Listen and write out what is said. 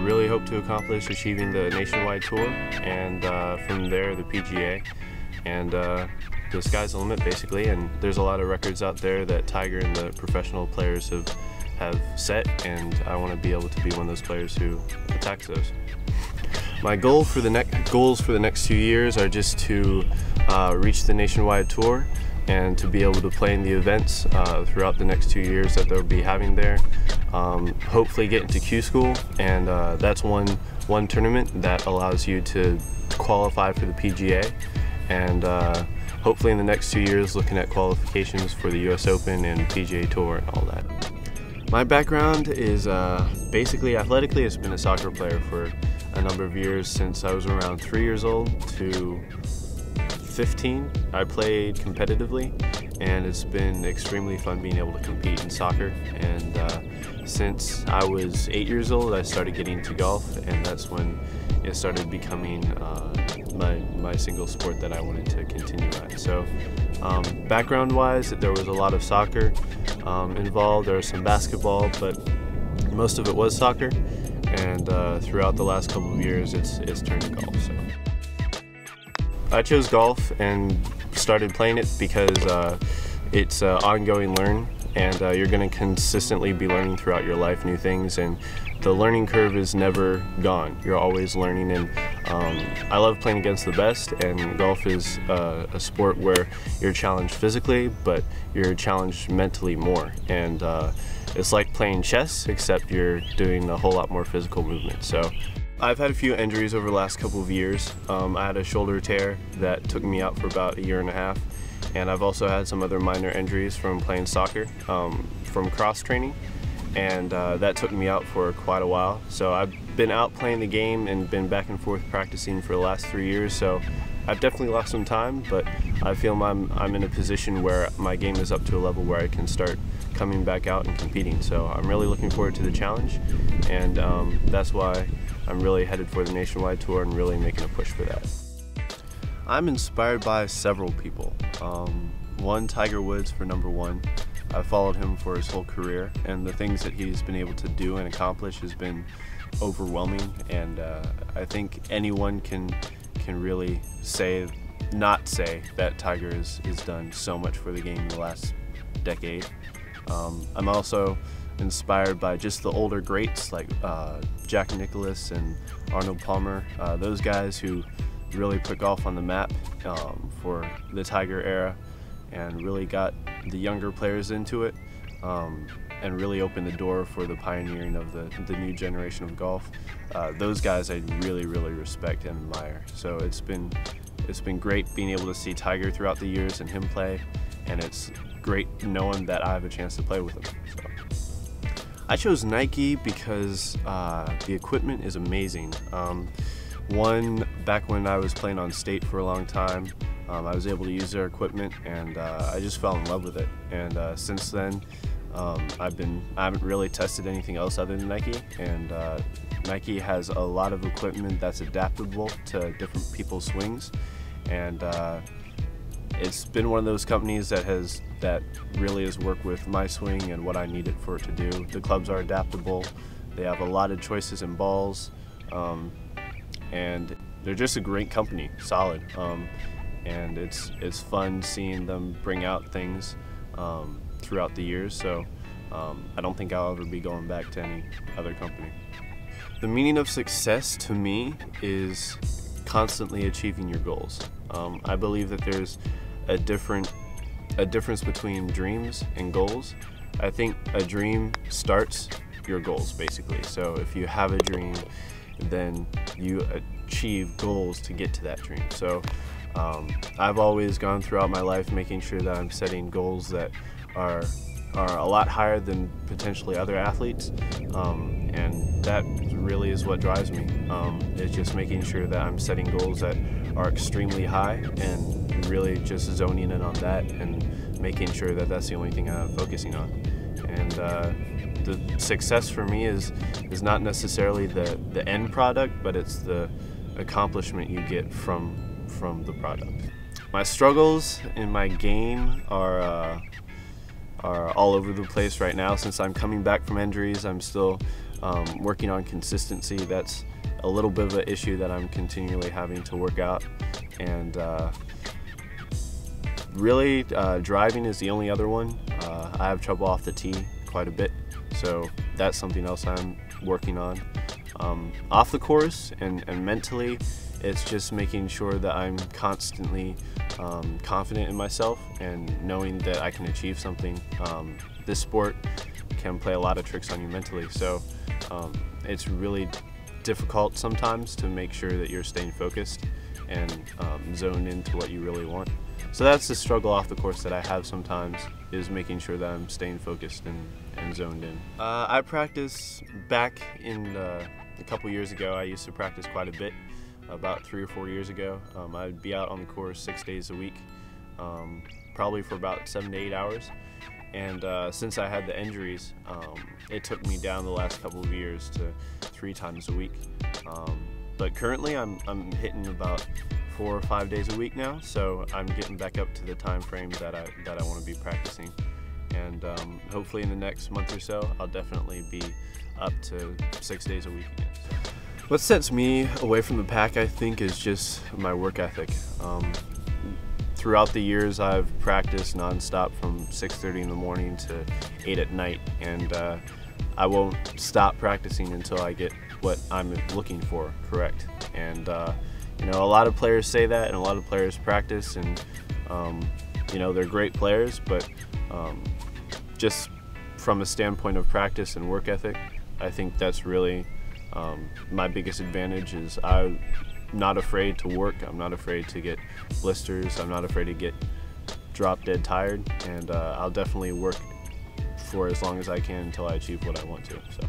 really hope to accomplish achieving the nationwide tour, and from there the PGA, and the sky's the limit basically. And there's a lot of records out there that Tiger and the professional players have set, and I want to be able to be one of those players who attacks those. My goals for the next 2 years are just to reach the nationwide tour and to be able to play in the events throughout the next 2 years that they'll be having there. Hopefully get into Q School, and that's one tournament that allows you to qualify for the PGA, and hopefully in the next 2 years looking at qualifications for the US Open and PGA Tour and all that. My background is basically athletically. I've been a soccer player for a number of years. Since I was around 3 years old to 15, I played competitively, and it's been extremely fun being able to compete in soccer. And since I was 8 years old, I started getting into golf, and that's when it started becoming my single sport that I wanted to continue at. So background-wise, there was a lot of soccer involved. There was some basketball, but most of it was soccer. And throughout the last couple of years, it's turned to golf. So I chose golf and started playing it because it's an ongoing learn, and you're going to consistently be learning throughout your life new things, and the learning curve is never gone. You're always learning, and I love playing against the best, and golf is a sport where you're challenged physically, but you're challenged mentally more. And it's like playing chess, except you're doing a whole lot more physical movement. So I've had a few injuries over the last couple of years. I had a shoulder tear that took me out for about 1.5 years, and I've also had some other minor injuries from playing soccer, from cross training, and that took me out for quite a while. So I've been out playing the game and been back and forth practicing for the last 3 years. So I've definitely lost some time, but I feel I'm in a position where my game is up to a level where I can start coming back out and competing. So I'm really looking forward to the challenge, and that's why I'm really headed for the nationwide tour and really making a push for that. I'm inspired by several people. One, Tiger Woods for number one. I've followed him for his whole career, and the things that he's been able to do and accomplish has been overwhelming, and I think anyone can really not say that Tiger has done so much for the game in the last decade. I'm also inspired by just the older greats like Jack Nicklaus and Arnold Palmer, those guys who really put golf on the map for the Tiger era and really got the younger players into it, and really opened the door for the pioneering of the new generation of golf. Those guys I really respect and admire. So it's been great being able to see Tiger throughout the years and him play, and it's great knowing that I have a chance to play with him. So I chose Nike because the equipment is amazing. One, back when I was playing on state for a long time, I was able to use their equipment, and I just fell in love with it. And since then, I haven't really tested anything else other than Nike, and Nike has a lot of equipment that's adaptable to different people's swings, and it's been one of those companies that really has worked with my swing and what I need it for it to do. The clubs are adaptable. They have a lot of choices in balls, and they're just a great company, solid. And it's fun seeing them bring out things throughout the years. So I don't think I'll ever be going back to any other company. The meaning of success to me is constantly achieving your goals. I believe that there's a difference between dreams and goals. I think a dream starts your goals basically. So if you have a dream, then you achieve goals to get to that dream. So I've always gone throughout my life making sure that I'm setting goals that are a lot higher than potentially other athletes, and that really is what drives me. It's just making sure that I'm setting goals that are extremely high and really just zoning in on that and making sure that that's the only thing I'm focusing on. And the success for me is not necessarily the end product, but it's the accomplishment you get from the product. My struggles in my game are all over the place right now. Since I'm coming back from injuries, I'm still Working on consistency, that's a little bit of an issue that I'm continually having to work out. And really, driving is the only other one. I have trouble off the tee quite a bit, so that's something else I'm working on. Off the course and mentally, it's just making sure that I'm constantly confident in myself and knowing that I can achieve something. This sport can play a lot of tricks on you mentally, so it's really difficult sometimes to make sure that you're staying focused and zoned into what you really want. So that's the struggle off the course that I have sometimes, is making sure that I'm staying focused and zoned in. I practice back in a couple years ago. I used to practice quite a bit. About 3 or 4 years ago, I'd be out on the course 6 days a week, probably for about 7 to 8 hours. And since I had the injuries, it took me down the last couple of years to 3 times a week. But currently I'm hitting about 4 or 5 days a week now, so I'm getting back up to the time frame that I want to be practicing. And hopefully in the next month or so, I'll definitely be up to 6 days a week again. What sets me away from the pack, I think, is just my work ethic. Throughout the years, I've practiced nonstop from 6:30 in the morning to 8 at night, and I won't stop practicing until I get what I'm looking for correct. And you know, a lot of players say that, and a lot of players practice, and you know, they're great players, but just from a standpoint of practice and work ethic, I think that's really my biggest advantage. Is I'm not afraid to work. I'm not afraid to get blisters. I'm not afraid to get drop dead tired, and I'll definitely work for as long as I can until I achieve what I want to. So.